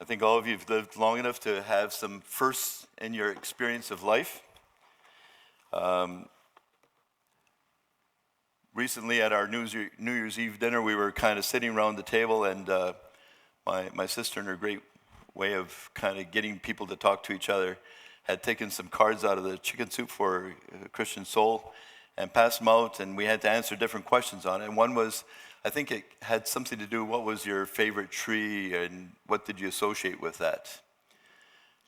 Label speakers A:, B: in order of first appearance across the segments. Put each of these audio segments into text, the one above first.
A: I think all of you have lived long enough to have some firsts in your experience of life. Recently at our New Year's Eve dinner, we were kind of sitting around the table, and my sister, in her great way of kind of getting people to talk to each other, had taken some cards out of the Chicken Soup for a Christian Soul and passed them out, and we had to answer different questions on it. And one was, I think it had something to do, what was your favorite tree and what did you associate with that?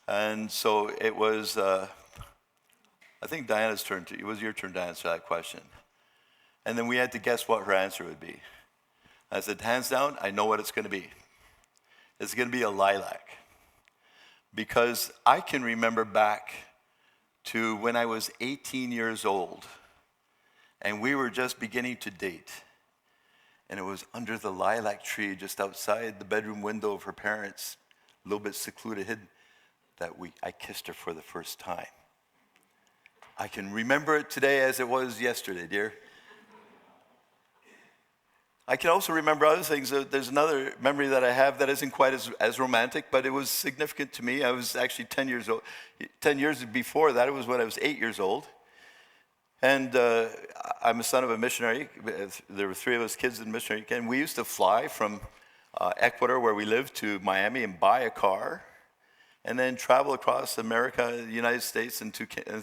A: And so it was, I think Diana's turn, it was your turn to answer that question. And then we had to guess what her answer would be. I said, hands down, I know what it's going to be. It's going to be a lilac. Because I can remember back to when I was 18 years old, and we were just beginning to date. And it was under the lilac tree just outside the bedroom window of her parents, a little bit secluded, hidden, that I kissed her for the first time. I can remember it today as it was yesterday, dear. I can also remember other things. There's another memory that I have that isn't quite as romantic, but it was significant to me. I was actually 10 years old. 10 years before that, it was when I was 8 years old. And I'm a son of a missionary. There were 3 of us kids in missionary camp. We used to fly from Ecuador, where we lived, to Miami and buy a car, and then travel across America, the United States, and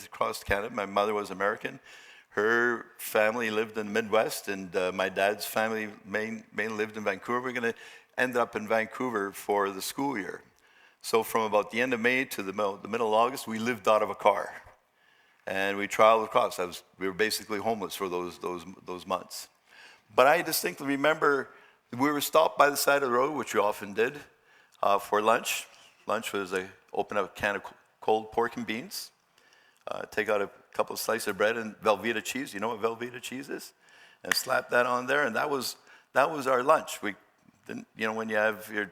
A: across Canada. My mother was American. Her family lived in the Midwest, and my dad's family mainly lived in Vancouver. We're going to end up in Vancouver for the school year. So from about the end of May to the middle of August, we lived out of a car. And we traveled across. We were basically homeless for those months. But I distinctly remember we were stopped by the side of the road, which we often did, for lunch. Lunch was open up a can of cold pork and beans, take out a couple of slices of bread and Velveeta cheese. You know what Velveeta cheese is? And slap that on there, and that was our lunch. We didn't, when you're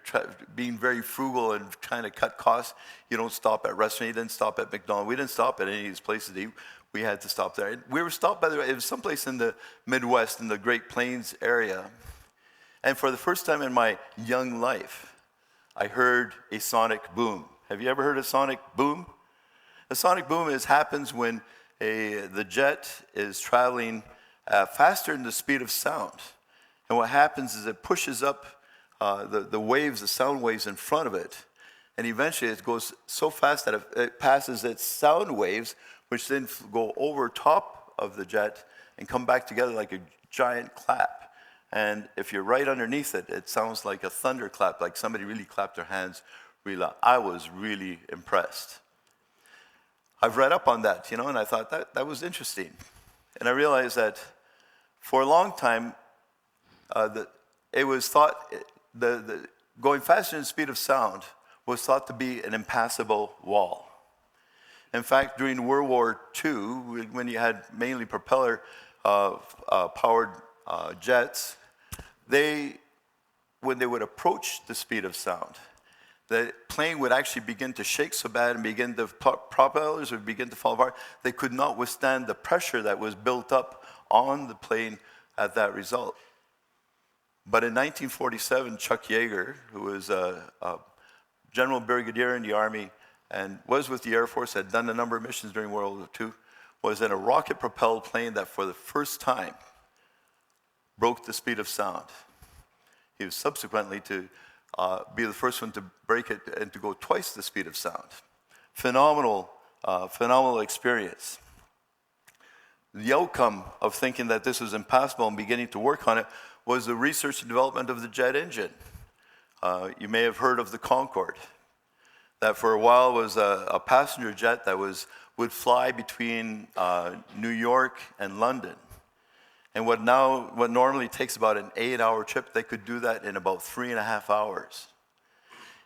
A: being very frugal and trying to cut costs, you don't stop at restaurants. You didn't stop at McDonald's. We didn't stop at any of these places to eat. We had to stop there. We were stopped by it was someplace in the Midwest, in the Great Plains area. And for the first time in my young life, I heard a sonic boom. Have you ever heard a sonic boom? A sonic boom happens when the jet is traveling faster than the speed of sound. And what happens is it pushes up the waves, the sound waves in front of it. And eventually it goes so fast that it passes its sound waves, which then go over top of the jet and come back together like a giant clap. And if you're right underneath it, it sounds like a thunderclap, like somebody really clapped their hands really loud. I was really impressed. I've read up on that, and I thought that was interesting. And I realized that for a long time, it was thought the going faster than the speed of sound was thought to be an impassable wall. In fact, during World War II, when you had mainly propeller powered jets, when they would approach the speed of sound, the plane would actually begin to shake so bad and propellers would begin to fall apart. They could not withstand the pressure that was built up on the plane at that result. But in 1947, Chuck Yeager, who was a general brigadier in the Army and was with the Air Force, had done a number of missions during World War II, was in a rocket-propelled plane that for the first time broke the speed of sound. He was subsequently to be the first one to break it and to go twice the speed of sound. Phenomenal experience. The outcome of thinking that this was impossible and beginning to work on it was the research and development of the jet engine. You may have heard of the Concorde. That for a while was a passenger jet that would fly between New York and London. And what normally takes about an 8-hour trip, they could do that in about 3.5 hours.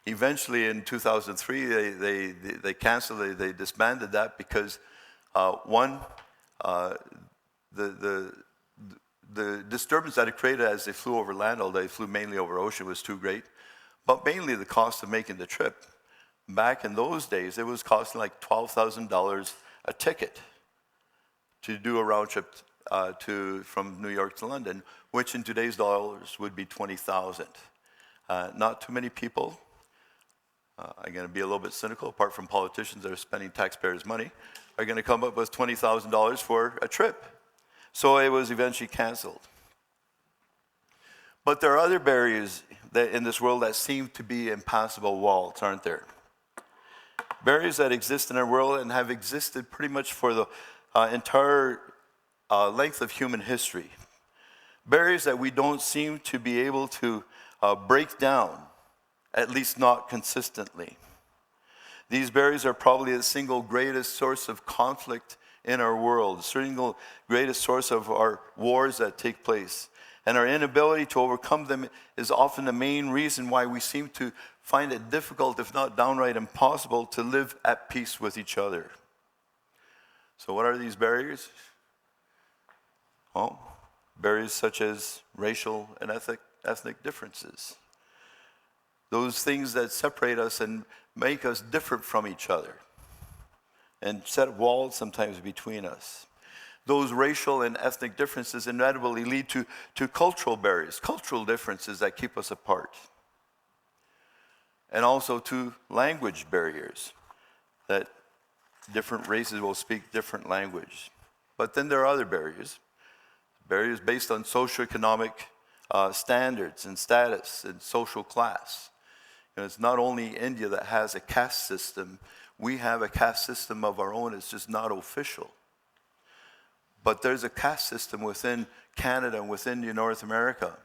A: Eventually, in 2003, they canceled, they disbanded that because the disturbance that it created as they flew over land all day, flew mainly over ocean, was too great. But mainly the cost of making the trip. Back in those days, it was costing like $12,000 a ticket to do a round trip from New York to London, which in today's dollars would be $20,000. Not too many people I'm going to be a little bit cynical, apart from politicians that are spending taxpayers' money, are going to come up with $20,000 for a trip. So it was eventually canceled. But there are other barriers that in this world that seem to be impassable walls, aren't there? Barriers that exist in our world and have existed pretty much for the entire length of human history. Barriers that we don't seem to be able to break down, at least not consistently. These barriers are probably the single greatest source of conflict in our world, the single greatest source of our wars that take place. And our inability to overcome them is often the main reason why we seem to find it difficult, if not downright impossible, to live at peace with each other. So what are these barriers? Well, barriers such as racial and ethnic differences. Those things that separate us and make us different from each other and set walls sometimes between us. Those racial and ethnic differences inevitably lead to cultural barriers, cultural differences that keep us apart. And also to language barriers, that different races will speak different language. But then there are other barriers based on socioeconomic standards and status and social class. You know, it's not only India that has a caste system, we have a caste system of our own, it's just not official. But there's a caste system within Canada and within North America.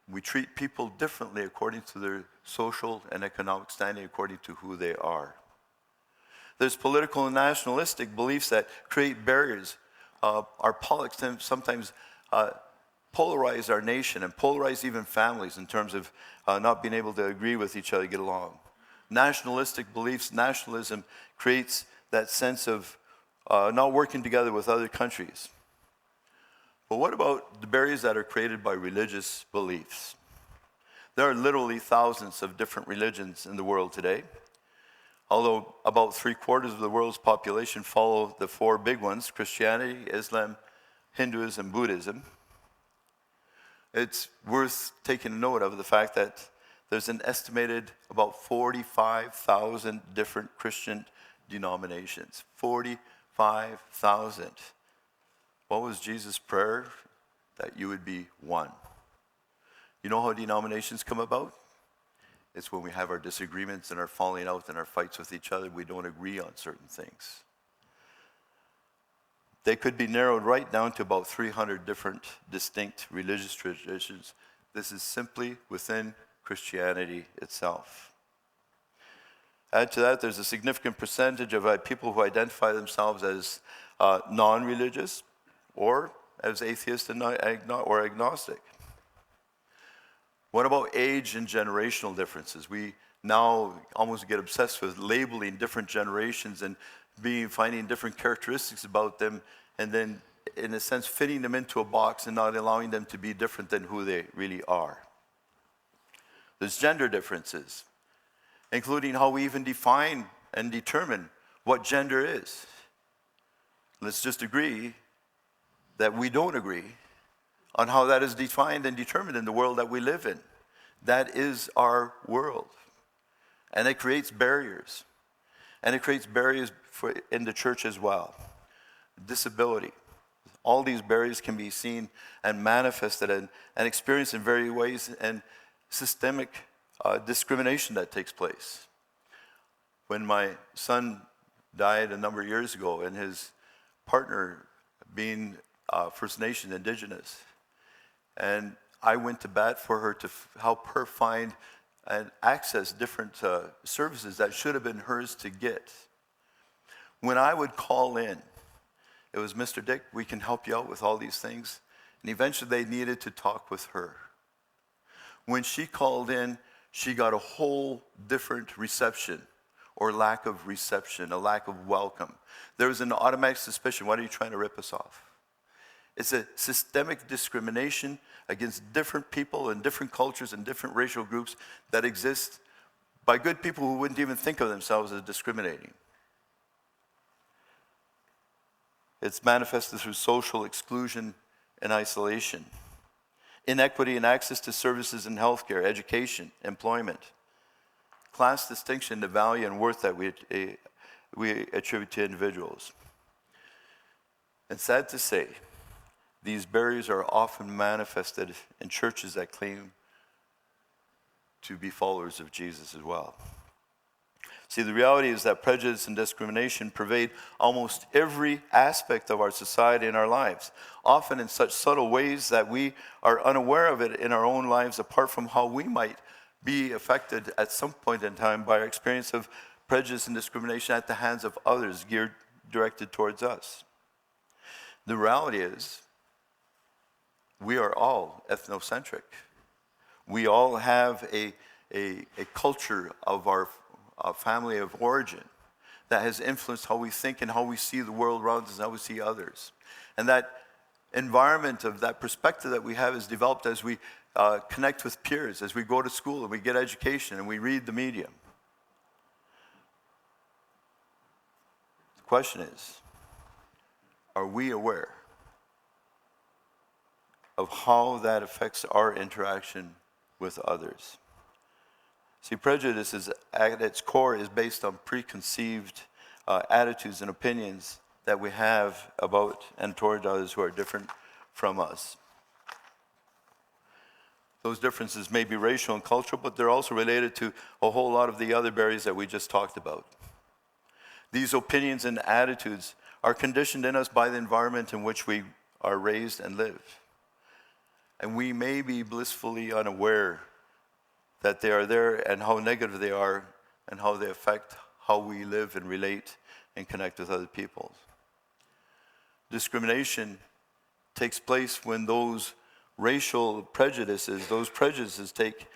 A: We treat people differently according to their social and economic standing, according to who they are. There's political and nationalistic beliefs that create barriers. Our politics sometimes polarize our nation and polarize even families in terms of not being able to agree with each other, get along. Nationalistic beliefs, nationalism creates that sense of not working together with other countries. But what about the barriers that are created by religious beliefs? There are literally thousands of different religions in the world today. Although about 3/4 of the world's population follow the four big ones, Christianity, Islam, Hinduism, and Buddhism. It's worth taking note of the fact that there's an estimated about 45,000 different Christian denominations. 45,000. What was Jesus' prayer? That you would be one. You know how denominations come about? It's when we have our disagreements and our falling out and our fights with each other, we don't agree on certain things. They could be narrowed right down to about 300 different distinct religious traditions. This is simply within Christianity itself. Add to that, there's a significant percentage of people who identify themselves as non-religious or as atheist or agnostic. What about age and generational differences? We now almost get obsessed with labeling different generations and finding different characteristics about them and then, in a sense, fitting them into a box and not allowing them to be different than who they really are. There's gender differences, including how we even define and determine what gender is. Let's just agree that we don't agree on how that is defined and determined in the world that we live in. That is our world. And it creates barriers. And it creates barriers in the church as well. Disability. All these barriers can be seen and manifested and experienced in various ways, and systemic discrimination that takes place. When my son died a number of years ago, and his partner being First Nation, Indigenous, and I went to bat for her to help her find and access different services that should have been hers to get. When I would call in, it was, Mr. Dyck, we can help you out with all these things. And eventually they needed to talk with her. When she called in, she got a whole different reception or lack of reception, a lack of welcome. There was an automatic suspicion, what are you trying to rip us off? It's a systemic discrimination against different people and different cultures and different racial groups that exist by good people who wouldn't even think of themselves as discriminating. It's manifested through social exclusion and isolation, inequity in access to services in healthcare, education, employment. class distinction, the value and worth that we attribute to individuals. And sad to say, these barriers are often manifested in churches that claim to be followers of Jesus as well. See, the reality is that prejudice and discrimination pervade almost every aspect of our society and our lives, often in such subtle ways that we are unaware of it in our own lives, apart from how we might be affected at some point in time by our experience of prejudice and discrimination at the hands of others directed towards us. The reality is, we are all ethnocentric. We all have a culture of our family of origin that has influenced how we think and how we see the world around us and how we see others. And that environment of that perspective that we have is developed as we connect with peers, as we go to school and we get education and we read the media. The question is, are we aware of how that affects our interaction with others? See, prejudice is, at its core is based on preconceived attitudes and opinions that we have about and toward others who are different from us. Those differences may be racial and cultural, but they're also related to a whole lot of the other barriers that we just talked about. These opinions and attitudes are conditioned in us by the environment in which we are raised and live. And we may be blissfully unaware that they are there and how negative they are and how they affect how we live and relate and connect with other people. Discrimination takes place when those racial prejudices, take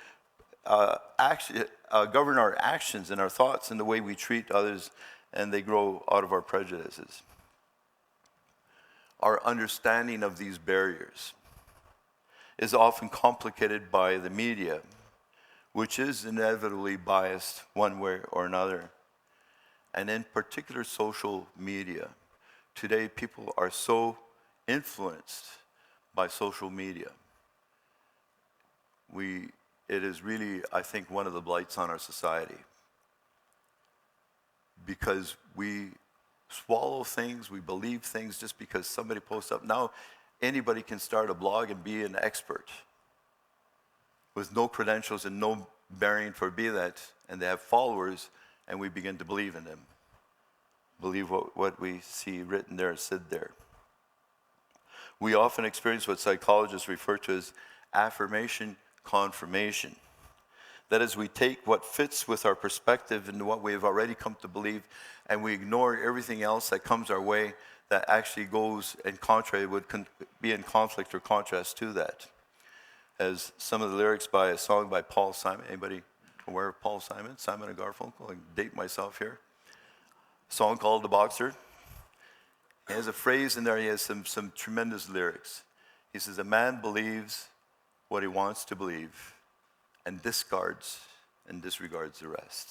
A: govern our actions and our thoughts and the way we treat others, and they grow out of our prejudices. Our understanding of these barriers is often complicated by the media, which is inevitably biased one way or another. And in particular, social media. Today, people are so influenced by social media. It is really, I think, one of the blights on our society. Because we swallow things, we believe things just because somebody posts up. Now, anybody can start a blog and be an expert with no credentials and no bearing for be that, and they have followers, and we begin to believe in them. Believe what we see written there, said there. We often experience what psychologists refer to as affirmation confirmation. That is, we take what fits with our perspective and what we have already come to believe, and we ignore everything else that comes our way that actually goes in contrary, would be in conflict or contrast to that. As some of the lyrics by a song by Paul Simon. Anybody aware of Paul Simon? Simon and Garfunkel? I can date myself here. A song called The Boxer. He has a phrase in there, he has some tremendous lyrics. He says, a man believes what he wants to believe and disregards the rest.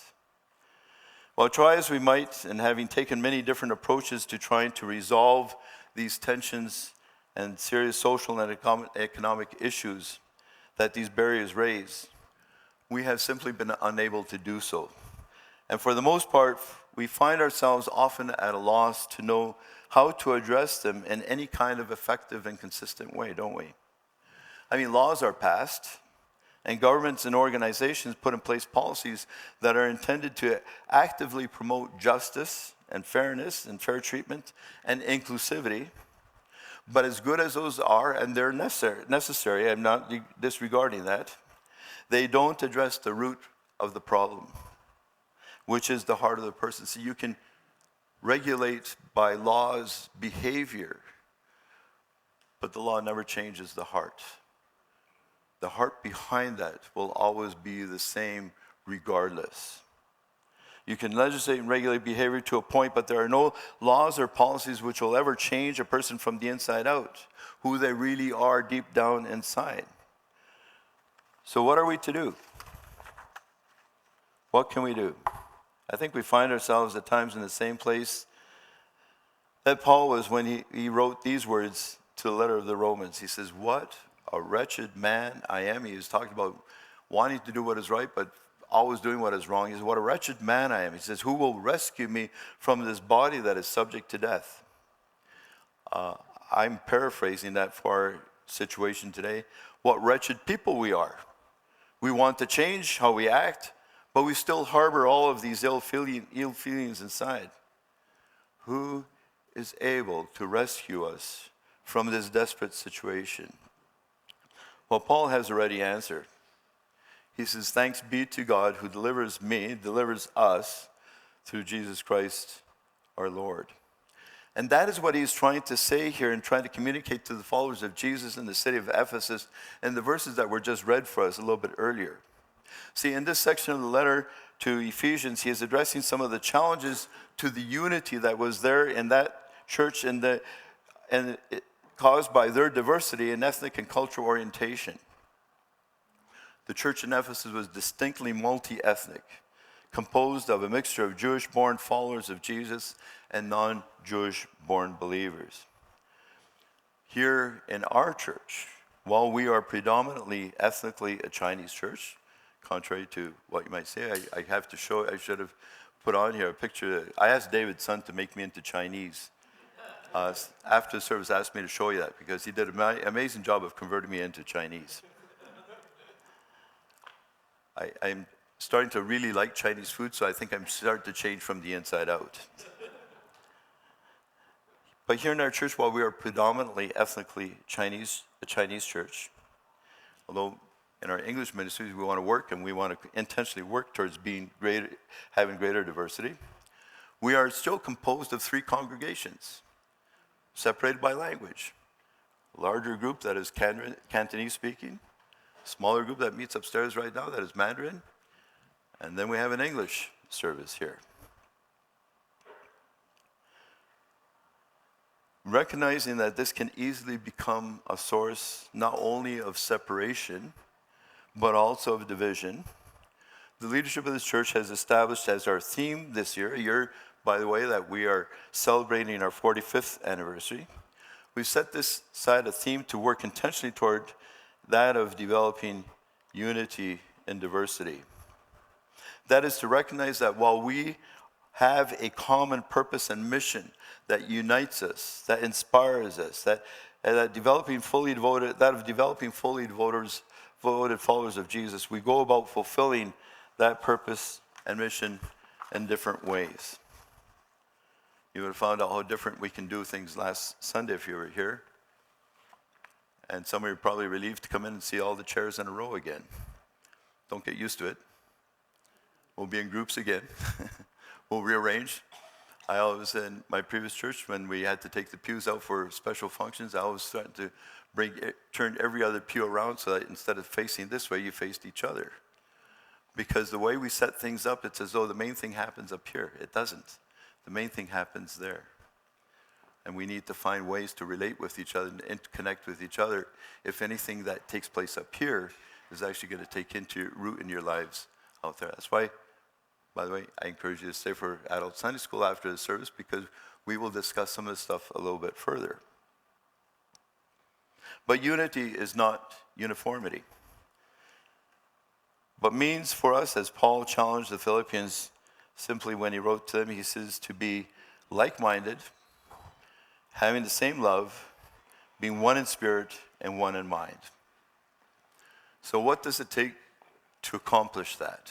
A: Well, try as we might, and having taken many different approaches to trying to resolve these tensions and serious social and economic issues that these barriers raise, we have simply been unable to do so. And for the most part, we find ourselves often at a loss to know how to address them in any kind of effective and consistent way, don't we? I mean, laws are passed, and governments and organizations put in place policies that are intended to actively promote justice and fairness and fair treatment and inclusivity. But as good as those are, and they're necessary, I'm not disregarding that, they don't address the root of the problem, which is the heart of the person. So you can regulate by laws behavior, but the law never changes the heart. The heart behind that will always be the same regardless. You can legislate and regulate behavior to a point, but there are no laws or policies which will ever change a person from the inside out, who they really are deep down inside. So what are we to do? What can we do? I think we find ourselves at times in the same place that Paul was when he wrote these words to the letter of the Romans. He says, what a wretched man I am. He was talking about wanting to do what is right, but always doing what is wrong. He says, what a wretched man I am. He says, who will rescue me from this body that is subject to death? I'm paraphrasing that for our situation today. What wretched people we are. We want to change how we act, but we still harbor all of these ill feelings inside. Who is able to rescue us from this desperate situation? Well, Paul has already answered. He says, thanks be to God who delivers us through Jesus Christ our Lord. And that is what he's trying to say here and trying to communicate to the followers of Jesus in the city of Ephesus in the verses that were just read for us a little bit earlier. See, in this section of the letter to Ephesians, he is addressing some of the challenges to the unity that was there in that church caused by their diversity in ethnic and cultural orientation. The church in Ephesus was distinctly multi-ethnic, composed of a mixture of Jewish-born followers of Jesus and non-Jewish-born believers. Here in our church, while we are predominantly ethnically a Chinese church, contrary to what you might say, I should have put on here a picture. I asked David's son to make me into Chinese. After the service, asked me to show you that because he did an amazing job of converting me into Chinese. I'm starting to really like Chinese food, so I think I'm starting to change from the inside out. But here in our church, while we are predominantly ethnically Chinese, a Chinese church, although in our English ministries we want to work and we want to intentionally work towards having greater diversity, we are still composed of 3 congregations, separated by language. A larger group that is Cantonese speaking, a smaller group that meets upstairs right now that is Mandarin, and then we have an English service here. Recognizing that this can easily become a source not only of separation, but also of division, the leadership of this church has established as our theme this year, a year, by the way, that we are celebrating our 45th anniversary. We've set this aside a theme to work intentionally toward that of developing unity in diversity. That is to recognize that while we have a common purpose and mission that unites us, that inspires us, that developing fully devoted followers of Jesus, we go about fulfilling that purpose and mission in different ways. You would have found out how different we can do things last Sunday if you were here. And some of you are probably relieved to come in and see all the chairs in a row again. Don't get used to it. We'll be in groups again. We'll rearrange. I always, in my previous church, when we had to take the pews out for special functions, I always tried to turn every other pew around so that instead of facing this way, you faced each other. Because the way we set things up, it's as though the main thing happens up here. It doesn't. The main thing happens there. And we need to find ways to relate with each other and connect with each other if anything that takes place up here is actually going to take into root in your lives out there. That's why, by the way, I encourage you to stay for adult Sunday school after the service because we will discuss some of this stuff a little bit further. But unity is not uniformity. But means for us, as Paul challenged the Philippians simply when he wrote to them, he says to be like-minded, having the same love, being one in spirit and one in mind. So what does it take to accomplish that?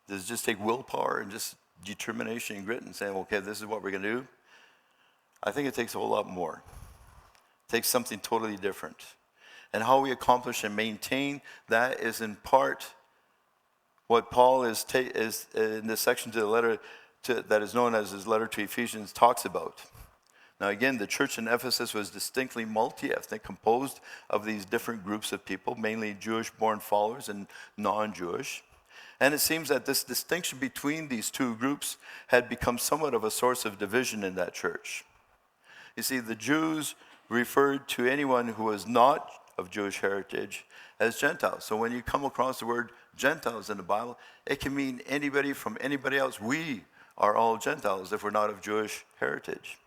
A: Does it just take willpower and just determination and grit and saying, okay, this is what we're going to do? I think it takes a whole lot more. It takes something totally different. And how we accomplish and maintain that is in part what Paul is in this section to the letter that is known as his letter to Ephesians talks about. Now again, the church in Ephesus was distinctly multi-ethnic, composed of these different groups of people, mainly Jewish-born followers and non-Jewish. And it seems that this distinction between these two groups had become somewhat of a source of division in that church. You see, the Jews referred to anyone who was not of Jewish heritage as Gentiles. So when you come across the word Gentiles in the Bible, it can mean anybody from anybody else. We are all Gentiles if we're not of Jewish heritage.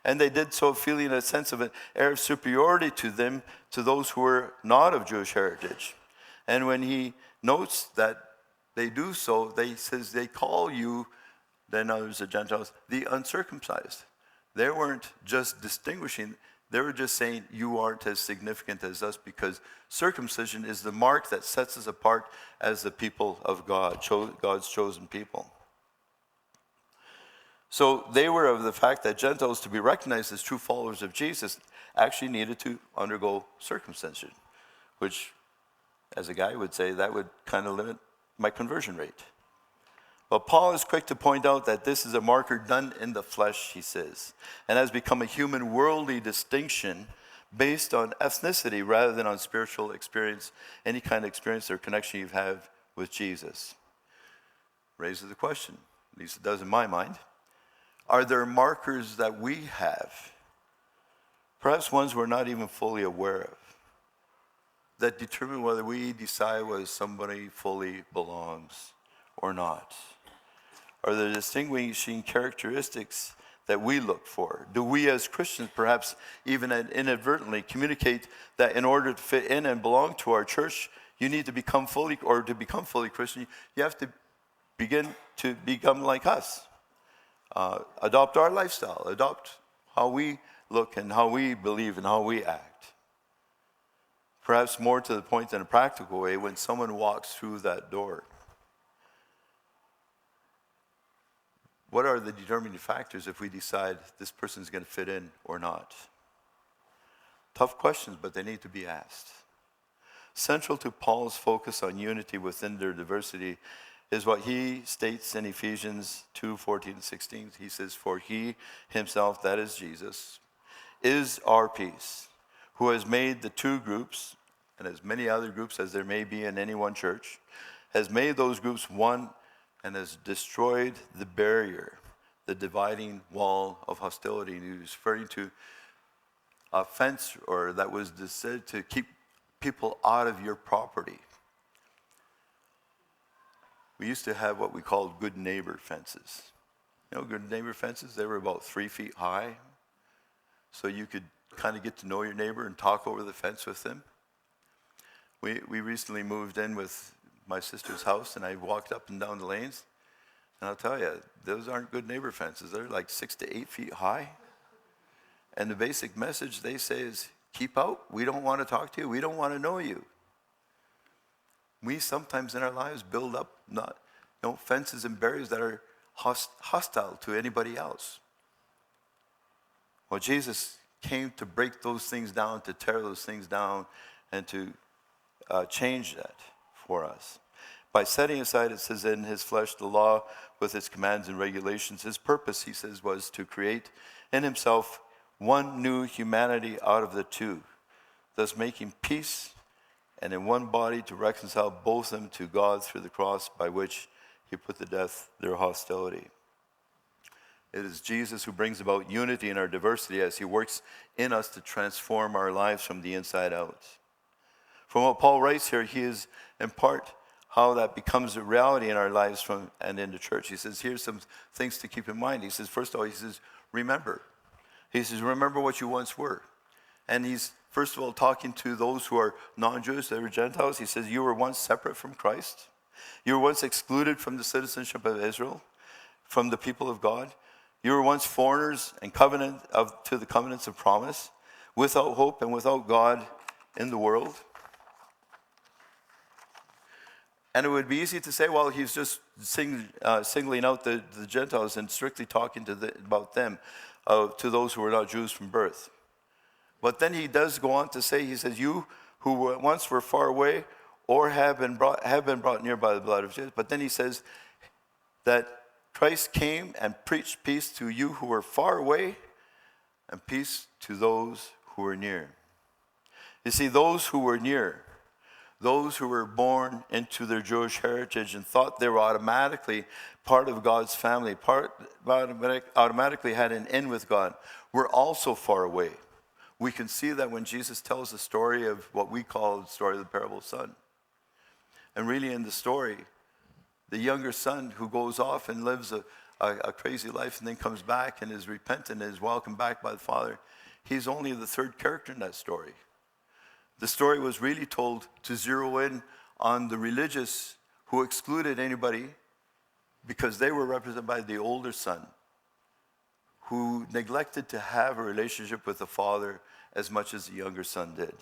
A: And they did so feeling a sense of an air of superiority to them, to those who were not of Jewish heritage. And when he notes that they do so, they call you, then others, the Gentiles, the uncircumcised. They weren't just distinguishing, they were just saying you aren't as significant as us, because circumcision is the mark that sets us apart as the people of God, God's chosen people. So they were of the fact that Gentiles, to be recognized as true followers of Jesus, actually needed to undergo circumcision, which, as a guy would say, that would kind of limit my conversion rate. But Paul is quick to point out that this is a marker done in the flesh, he says, and has become a human worldly distinction based on ethnicity rather than on spiritual experience, any kind of experience or connection you have with Jesus. Raises the question, at least it does in my mind, are there markers that we have, perhaps ones we're not even fully aware of, that determine whether we decide whether somebody fully belongs or not? Are there distinguishing characteristics that we look for? Do we as Christians perhaps even inadvertently communicate that in order to fit in and belong to our church, you need to become fully, or to become fully Christian, you have to begin to become like us. Adopt our lifestyle, adopt how we look and how we believe and how we act. Perhaps more to the point in a practical way, when someone walks through that door, what are the determining factors if we decide this person is going to fit in or not? Tough questions, but they need to be asked. Central to Paul's focus on unity within their diversity is what he states in Ephesians 2:14-16. He says, "For he himself," that is Jesus, "is our peace, who has made the two groups," and as many other groups as there may be in any one church, "has made those groups one and has destroyed the barrier," the dividing wall of hostility. And he was referring to a fence, or that was said to keep people out of your property. We used to have what we called good neighbor fences. You know, good neighbor fences, they were about 3 feet high. So you could kind of get to know your neighbor and talk over the fence with them. We recently moved in with my sister's house, and I walked up and down the lanes. And I'll tell you, those aren't good neighbor fences. They're like 6 to 8 feet high. And the basic message they say is, keep out. We don't want to talk to you. We don't want to know you. We sometimes in our lives build up fences and barriers that are hostile to anybody else. Well, Jesus came to break those things down, to tear those things down, and to change that for us. By setting aside, it says, in his flesh, the law with its commands and regulations. His purpose, he says, was to create in himself one new humanity out of the two, thus making peace, and in one body to reconcile both of them to God through the cross, by which he put to death their hostility. It is Jesus who brings about unity in our diversity as he works in us to transform our lives from the inside out. From what Paul writes here, he is in part how that becomes a reality in our lives and in the church. He says, here's some things to keep in mind. He says, first of all, he says, remember. He says, remember what you once were. And he's, first of all, talking to those who are non-Jews, they were Gentiles. He says, you were once separate from Christ. You were once excluded from the citizenship of Israel, from the people of God. You were once foreigners and to the covenants of promise, without hope and without God in the world. And it would be easy to say, well, he's just singling out the Gentiles and strictly talking about them, to those who were not Jews from birth. But then he does go on to say, he says, you who once were far away or have been brought near by the blood of Jesus. But then he says that Christ came and preached peace to you who were far away and peace to those who were near. You see, those who were near, those who were born into their Jewish heritage and thought they were automatically part of God's family, automatically had an in with God, were also far away. We can see that when Jesus tells the story of what we call the story of the parable son. And really in the story, the younger son who goes off and lives a crazy life and then comes back and is repentant and is welcomed back by the father, he's only the third character in that story. The story was really told to zero in on the religious who excluded anybody because they were represented by the older son, who neglected to have a relationship with the father as much as the younger son did.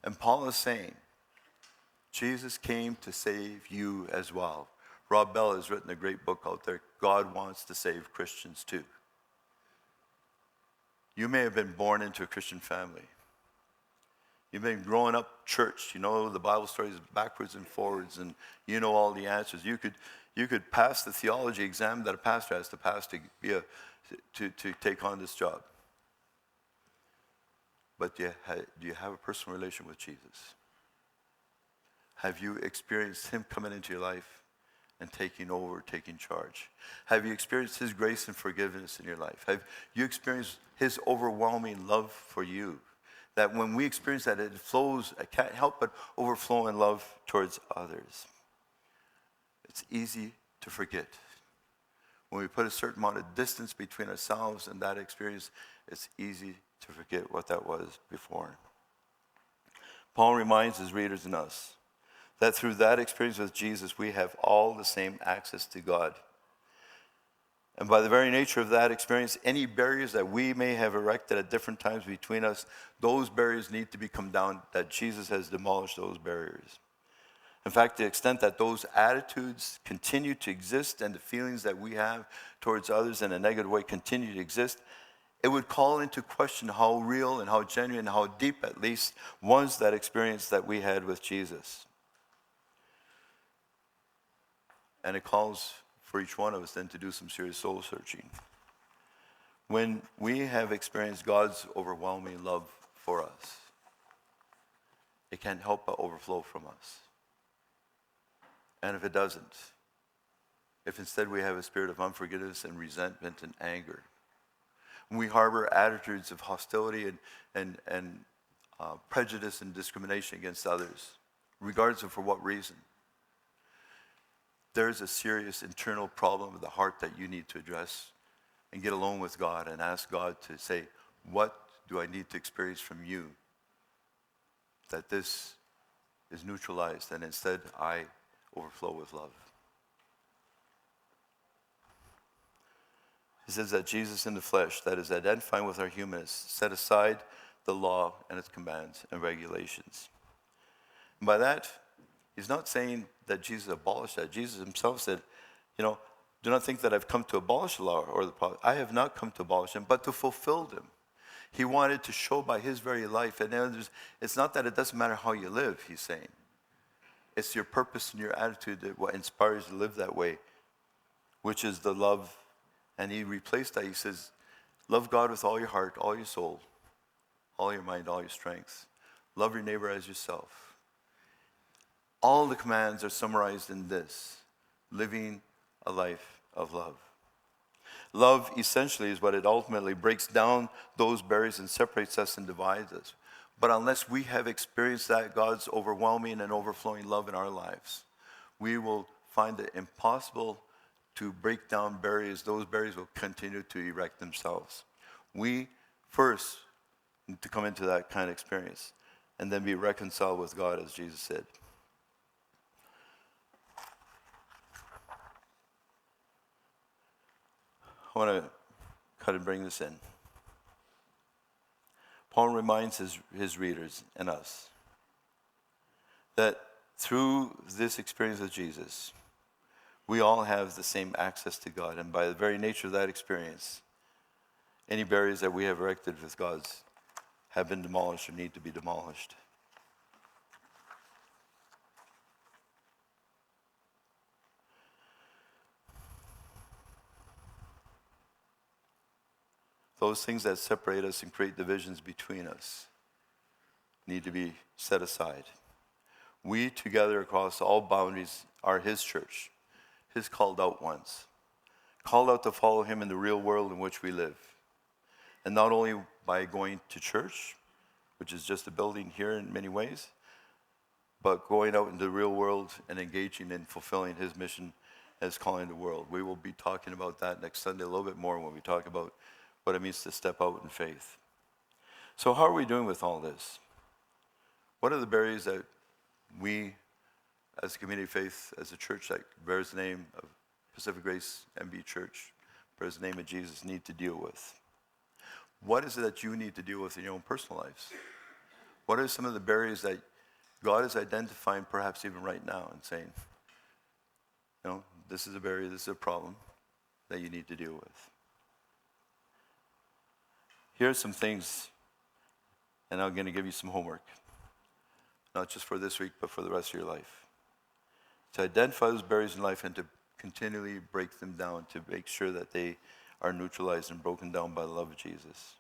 A: And Paul is saying, Jesus came to save you as well. Rob Bell has written a great book out there, God Wants to Save Christians Too. You may have been born into a Christian family. You've been growing up church. You know the Bible stories backwards and forwards, and you know all the answers. You could pass the theology exam that a pastor has to pass to take on this job. But do you have a personal relation with Jesus? Have you experienced him coming into your life and taking over, taking charge? Have you experienced his grace and forgiveness in your life? Have you experienced his overwhelming love for you? That when we experience that, it flows, it can't help but overflow in love towards others. It's easy to forget. When we put a certain amount of distance between ourselves and that experience, it's easy to forget what that was before. Paul reminds his readers and us that through that experience with Jesus, we have all the same access to God. And by the very nature of that experience, any barriers that we may have erected at different times between us, those barriers need to become down, that Jesus has demolished those barriers. In fact, the extent that those attitudes continue to exist and the feelings that we have towards others in a negative way continue to exist, it would call into question how real and how genuine and how deep, at least, was that experience that we had with Jesus. And it calls for each one of us then to do some serious soul searching. When we have experienced God's overwhelming love for us, it can't help but overflow from us. And if it doesn't, if instead we have a spirit of unforgiveness and resentment and anger, when we harbor attitudes of hostility and prejudice and discrimination against others, regardless of for what reason, there's a serious internal problem of the heart that you need to address and get alone with God and ask God to say, what do I need to experience from you that this is neutralized and instead I overflow with love? He says that Jesus in the flesh, that is identifying with our humanness, set aside the law and its commands and regulations. And by that, he's not saying that Jesus abolished that. Jesus himself said, do not think that I've come to abolish the law or the prophets. I have not come to abolish them, but to fulfill them. He wanted to show by his very life. And it's not that it doesn't matter how you live, he's saying. It's your purpose and your attitude that what inspires you to live that way, which is the love. And he replaced that. He says, love God with all your heart, all your soul, all your mind, all your strength. Love your neighbor as yourself. All the commands are summarized in this: living a life of love. Love essentially is what it ultimately breaks down those barriers and separates us and divides us. But unless we have experienced that God's overwhelming and overflowing love in our lives, we will find it impossible to break down barriers. Those barriers will continue to erect themselves. We first need to come into that kind of experience and then be reconciled with God, as Jesus said. I want to kind of bring this in. Paul reminds his readers and us that through this experience with Jesus, we all have the same access to God. And by the very nature of that experience, any barriers that we have erected with God's have been demolished or need to be demolished. Those things that separate us and create divisions between us need to be set aside. We together across all boundaries are his church, his called out ones, called out to follow him in the real world in which we live. And not only by going to church, which is just a building here in many ways, but going out into the real world and engaging in fulfilling his mission as calling the world. We will be talking about that next Sunday a little bit more when we talk about what it means to step out in faith. So how are we doing with all this? What are the barriers that we as a community of faith, as a church that bears the name of Pacific Grace MB Church, bears the name of Jesus, need to deal with? What is it that you need to deal with in your own personal lives? What are some of the barriers that God is identifying perhaps even right now and saying, this is a barrier, this is a problem that you need to deal with? Here are some things, and I'm going to give you some homework, not just for this week, but for the rest of your life. To identify those barriers in life and to continually break them down, to make sure that they are neutralized and broken down by the love of Jesus.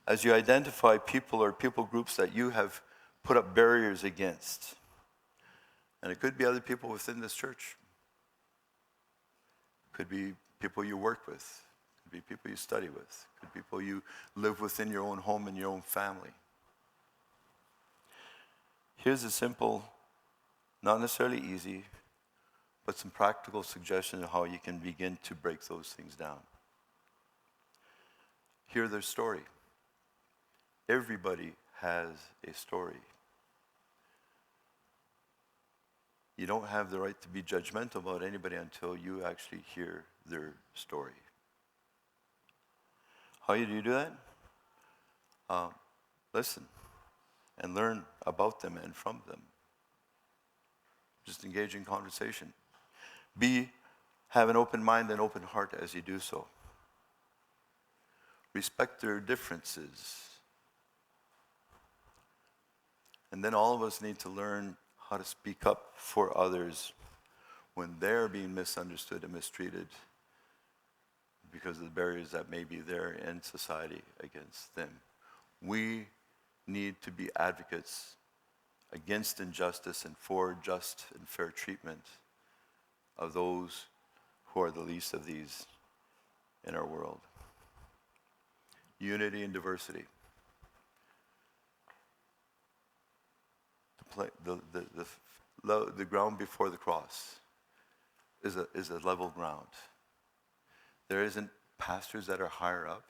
A: As you identify people or people groups that you have put up barriers against, and it could be other people within this church, it could be people you work with, it could be people you study with, it could be people you live within your own home and your own family. Here's a simple, not necessarily easy, but some practical suggestions of how you can begin to break those things down. Hear their story. Everybody has a story. You don't have the right to be judgmental about anybody until you actually hear their story. How do you do that? Listen and learn about them and from them. Just engage in conversation. Have an open mind and open heart as you do so. Respect their differences. And then all of us need to learn how to speak up for others when they're being misunderstood and mistreated because of the barriers that may be there in society against them. We need to be advocates against injustice and for just and fair treatment of those who are the least of these in our world. Unity and diversity. The ground before the cross is a level ground. There isn't pastors that are higher up.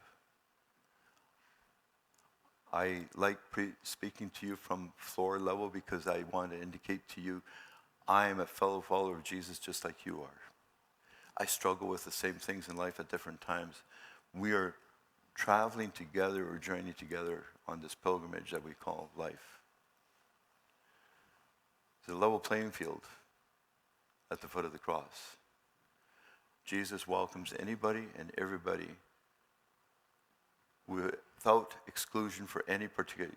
A: I like speaking to you from floor level because I want to indicate to you I am a fellow follower of Jesus just like you are. I struggle with the same things in life at different times. We are traveling together or journeying together on this pilgrimage that we call life. It's a level playing field at the foot of the cross. Jesus welcomes anybody and everybody without exclusion for any particular,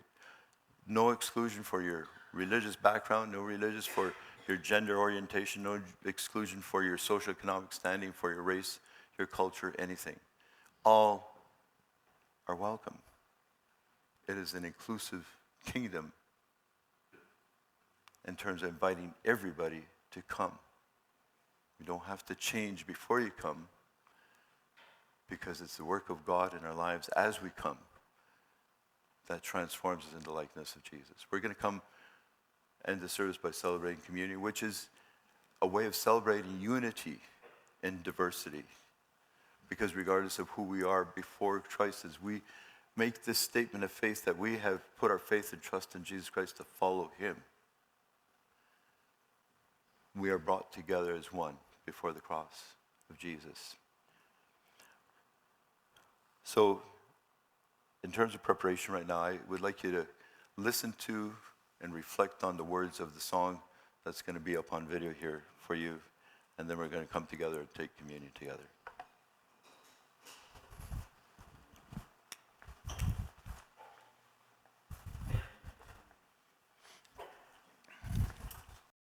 A: no exclusion for your religious background, no religious for your gender orientation, no exclusion for your socioeconomic standing, for your race, your culture, anything. All are welcome. It is an inclusive kingdom in terms of inviting everybody to come. You don't have to change before you come because it's the work of God in our lives as we come that transforms us into the likeness of Jesus. We're going to come end the service by celebrating communion, which is a way of celebrating unity in diversity. Because regardless of who we are before Christ, as we make this statement of faith that we have put our faith and trust in Jesus Christ to follow him, we are brought together as one before the cross of Jesus. So, in terms of preparation right now, I would like you to listen to and reflect on the words of the song that's going to be up on video here for you, and then we're going to come together and take communion together.